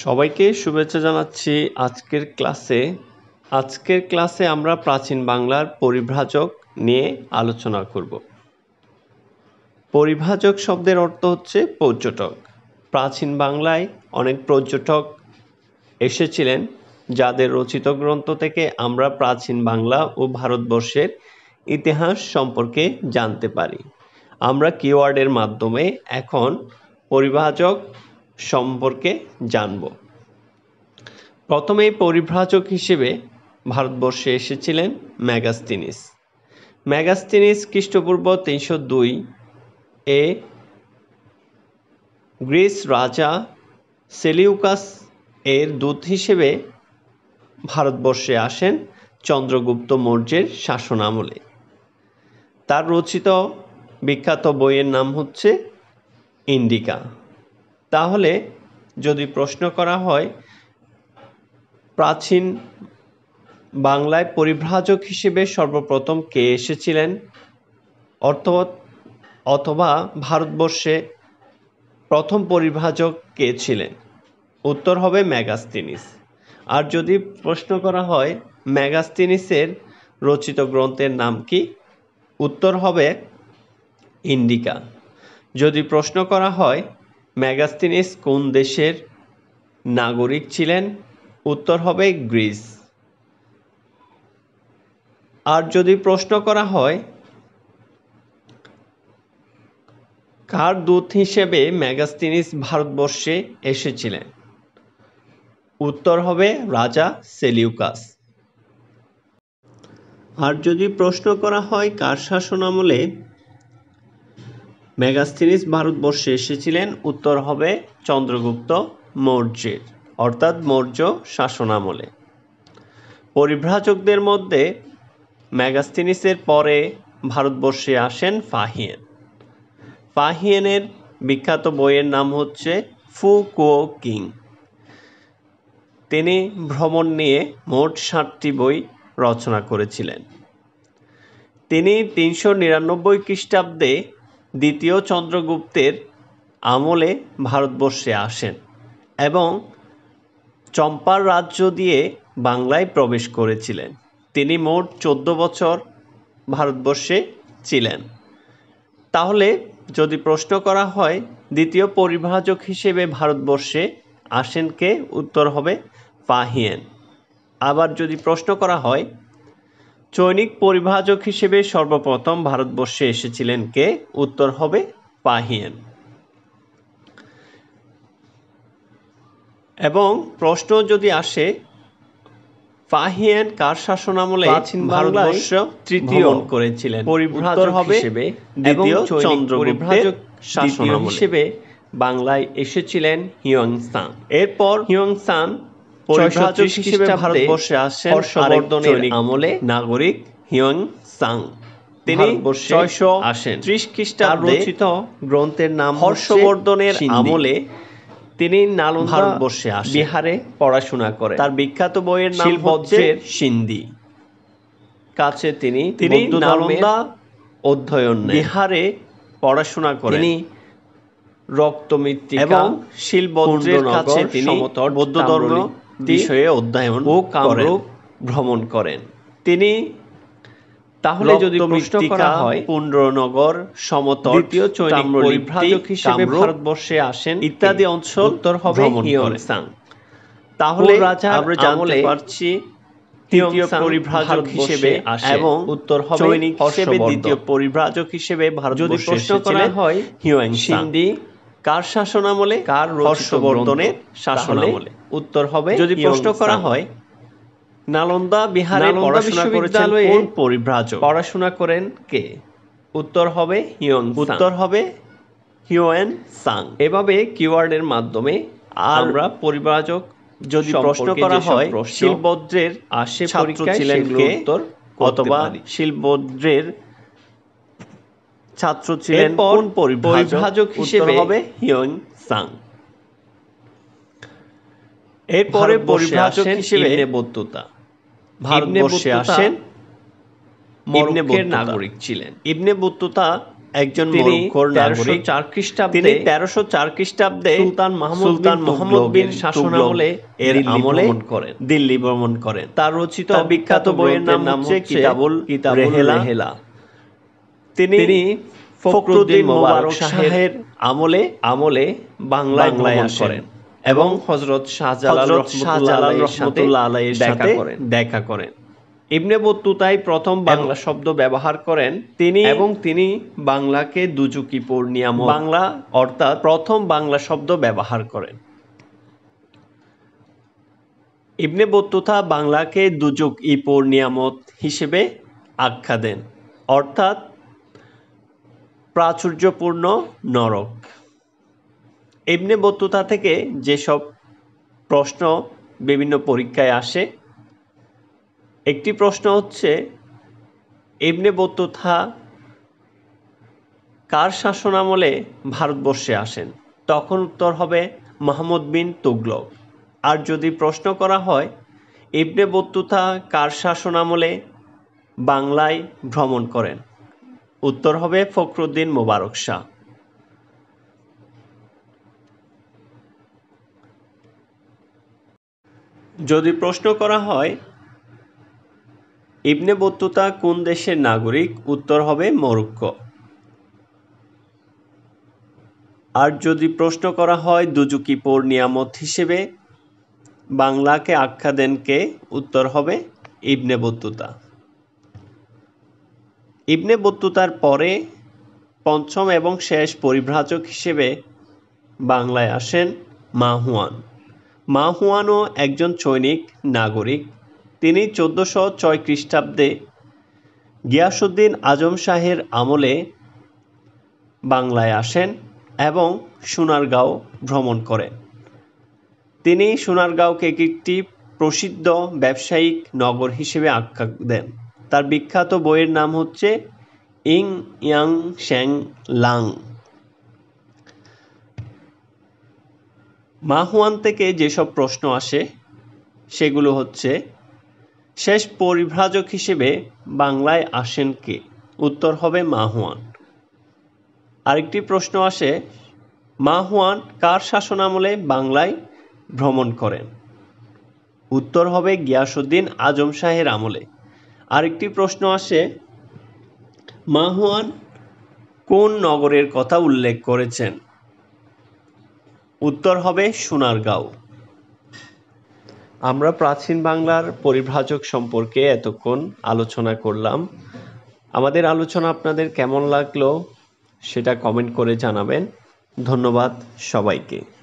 সবাইকে শুভেচ্ছা জানাচ্ছি আজকের ক্লাসে আমরা প্রাচীন বাংলার পরিভ্রাজক নিয়ে আলোচনা করব। পরিভ্রাজক শব্দের অর্থ হচ্ছে পর্যটক। প্রাচীন বাংলায় অনেক পর্যটক এসেছিলেন, যাদের রচিত গ্রন্থ থেকে আমরা প্রাচীন বাংলা ও ভারতবর্ষের ইতিহাস সম্পর্কে জানতে পারি। আমরা কিওয়ার্ডের মাধ্যমে এখন পরিভ্রাজক সম্পর্কে জানব। প্রথমেই পরিভ্রাজক হিসেবে ভারতবর্ষে এসেছিলেন মেগাস্তিনিস খ্রিস্টপূর্ব 302 এ গ্রিস রাজা সেলিউকাস এর দূত হিসেবে ভারতবর্ষে আসেন চন্দ্রগুপ্ত মৌর্যের শাসনামলে। তার রচিত বিখ্যাত বইয়ের নাম হচ্ছে ইন্ডিকা। তাহলে যদি প্রশ্ন করা হয় প্রাচীন বাংলায় পরিভ্রাজক হিসেবে সর্বপ্রথম কে এসেছিলেন অথবা ভারতবর্ষে প্রথম পরিভ্রাজক কে ছিলেন, উত্তর হবে মেগাস্তিনিস। আর যদি প্রশ্ন করা হয় মেগাস্তিনিসের রচিত গ্রন্থের নাম কি, উত্তর হবে ইন্ডিকা। যদি প্রশ্ন করা হয় মেগাস্তিনিস কোন দেশের নাগরিক ছিলেন, উত্তর হবে গ্রিস। আর যদি প্রশ্ন করা হয় কার দূত হিসেবে মেগাস্তিনিস ভারতবর্ষে এসেছিলেন, উত্তর হবে রাজা সেলিউকাস। আর যদি প্রশ্ন করা হয় কার শাসনামলে মেগাস্তিনিস ভারতবর্ষে এসেছিলেন, উত্তর হবে চন্দ্রগুপ্ত মৌর্যের, অর্থাৎ মৌর্য শাসনামলে। পরিভ্রাজকদের মধ্যে মেগাস্তিনিসের পরে ভারতবর্ষে আসেন ফাহিয়েনের বিখ্যাত বইয়ের নাম হচ্ছে ফু কুও কিং। তিনি ভ্রমণ নিয়ে মোট 7টি বই রচনা করেছিলেন। তিনি 399 খ্রিস্টাব্দে দ্বিতীয় চন্দ্রগুপ্তের আমলে ভারতবর্ষে আসেন এবং চম্পার রাজ্য দিয়ে বাংলায় প্রবেশ করেছিলেন। তিনি মোট 14 বছর ভারতবর্ষে ছিলেন। তাহলে যদি প্রশ্ন করা হয় দ্বিতীয় পরিভ্রাজক হিসেবে ভারতবর্ষে আসেন কে, উত্তর হবে ফাহিয়েন। আবার যদি প্রশ্ন করা হয় চৈনিক পরিভ্রাজক হিসেবে সর্বপ্রথম ভারতবর্ষে এসেছিলেন কে, উত্তর হবে ফাহিয়েন। এবং প্রশ্ন যদি আসে ফাহিয়েন কার শাসনামলে প্রাচীন ভারতবর্ষ তৃতীয় করেছিলেন, পরিভ্রাজক হিসেবে দ্বিতীয় চন্দ্রগুপ্তের শাসনামলে হিসেবে বাংলায় এসেছিলেন হিউয়েন-সাং। এরপর হিউয়েন-সাং পরিভ্রাজক হিসেবে ভারতবর্ষে আসেন হর্ষবর্ধনের আমলে নাগরিক হিউয়েন-সাং। তিনি 630 খ্রিস্টাব্দে রচিত গ্রন্থের নাম হর্ষবর্ধনের আমলে তিনি নালন্দা ভারতবর্ষে আসেন, বিহারে পড়াশোনা করেন। তার বিখ্যাত বইয়ের নাম হচ্ছে সিন্ধি। কাছে তিনি নালন্দা অধ্যয়ন নেন, বিহারে পড়াশোনা করেন। তিনি রক্তমৃত্তিকা এবং শিলবজ্রের কাছে তিনি বৌদ্ধ ধর্ম বিষয়ে অধ্যয়ন ও কামরূপ ভ্রমণ করেন। তিনি তাহলে যদি প্রশ্ন করা হয় পুণ্ড্রনগর, সমতট, দ্বিতীয় চৈনিক পরিভ্রাজক হিসেবে ভারতবর্ষে আসেন ইত্যাদি অঞ্চল, উত্তর হবে হিউয়েন-সাং। তাহলে আমরা জানতে পারছি তৃতীয় পরিভ্রাজক হিসেবে আসেন এবং উত্তর হবে চৈনিক হিসেবে দ্বিতীয় পরিভ্রাজক হিসেবে ভারতবর্ষে প্রশ্ন করা হয় হিউয়েন-সাং কার শাসনামলে, কার হর্ষবর্ধনের শাসনামলে, উত্তর হবে যদি প্রশ্ন করা হয় নালন্দা বিহারে পড়াশোনা করেছেন কোন পরিভ্রাজক, পড়াশোনা করেন কে, উত্তর হবে হিউয়েন-সাং। এভাবে কিওয়ার্ডের মাধ্যমে আমরা পরিভ্রাজক যদি প্রশ্ন করা হয় শিলবজ্রের ছাত্র ছিলেন কে, উত্তর অথবা শিলবজ্রের ছাত্র ছিলেন কোন পরিভ্রাজক হিসেবে হবে হিউয়েন-সাং। এরপরে পরিভ্রাজক হিসেবে ইবনে বতুতা ভারতবর্ষে আসেন, মরক্কোর নাগরিক ছিলেন। ইবনে বতুতা একজন মরক্কোর নাগরিক। 1304 খ্রিস্টাব্দে তিনি 1304 খ্রিস্টাব্দে সুলতান মাহমুদ বিন শাসনামলে এর আমলে দিল্লি ভ্রমণ করেন। তার রচিত বিখ্যাত বইয়ের নাম হচ্ছে কিতাবুল রেহেলা। তিনি ফখরুদ্দীন মোবারক শাহের আমলে বাংলায় আসেন এবং হযরত শাহজালাল রাহমাতুল্লাহ আলাইহির সাথে দেখা করেন। ইবনে বতুতাই প্রথম বাংলা শব্দ ব্যবহার করেন তিনি বাংলাকে দুজুকি-পুর নিয়ামত বাংলা অর্থাৎ প্রথম বাংলা শব্দ ব্যবহার করেন। ইবনে বতুতা বাংলাকে দুজুক-ই-পুর নিয়ামত হিসেবে আখ্যা দেন, অর্থাৎ প্রাচুর্যপূর্ণ নরক। ইবনে বতুতা থেকে যেসব প্রশ্ন বিভিন্ন পরীক্ষায় আসে, একটি প্রশ্ন হচ্ছে ইবনে বতুতা কার শাসনামলে ভারতবর্ষে আসেন? তখন উত্তর হবে মুহাম্মদ বিন তুগলক। আর যদি প্রশ্ন করা হয় ইবনে বতুতা কার শাসনামলে বাংলায় ভ্রমণ করেন? উত্তর হবে ফখরুদ্দীন মোবারক শাহ। যদি প্রশ্ন করা হয় ইবনে বতুতা কোন দেশের নাগরিক? উত্তর হবে মরক্কো। আর যদি প্রশ্ন করা হয় দুজুকি-পুর নিয়ামত হিসেবে বাংলাকে আখ্যা দেন কে? উত্তর হবে ইবনে বতুতা। ইবনে বতুতার পরে পঞ্চম এবং শেষ পরিভ্রাজক হিসেবে বাংলায় আসেন মাহুয়ান। মাহুয়ানও একজন চৈনিক নাগরিক। তিনি 1406 খ্রিস্টাব্দে গিয়াসউদ্দিন আজম শাহের আমলে বাংলায় আসেন এবং সোনারগাঁও ভ্রমণ করেন। তিনি সোনারগাঁওকে একটি প্রসিদ্ধ ব্যবসায়িক নগর হিসেবে আখ্যা দেন। তার বিখ্যাত বইয়ের নাম হচ্ছে ইং ইয়াং শ্যাং লাং। মাহুয়ান থেকে যেসব প্রশ্ন আসে সেগুলো হচ্ছে শেষ পরিভ্রাজক হিসেবে বাংলায় আসেন কে? উত্তর হবে মাহুয়ান। আরেকটি প্রশ্ন আসে মাহুয়ান কার শাসনামলে বাংলায় ভ্রমণ করেন? উত্তর হবে গিয়াসউদ্দিন আজম শাহের আমলে। আরেকটি প্রশ্ন আসে মাহুয়ান কোন নগরের কথা উল্লেখ করেছেন? উত্তর হবে সোনারগাঁও। আমরা প্রাচীন বাংলার পরিভ্রাজক সম্পর্কে এতক্ষণ আলোচনা করলাম। আমাদের আলোচনা আপনাদের কেমন লাগলো সেটা কমেন্ট করে জানাবেন। ধন্যবাদ সবাইকে।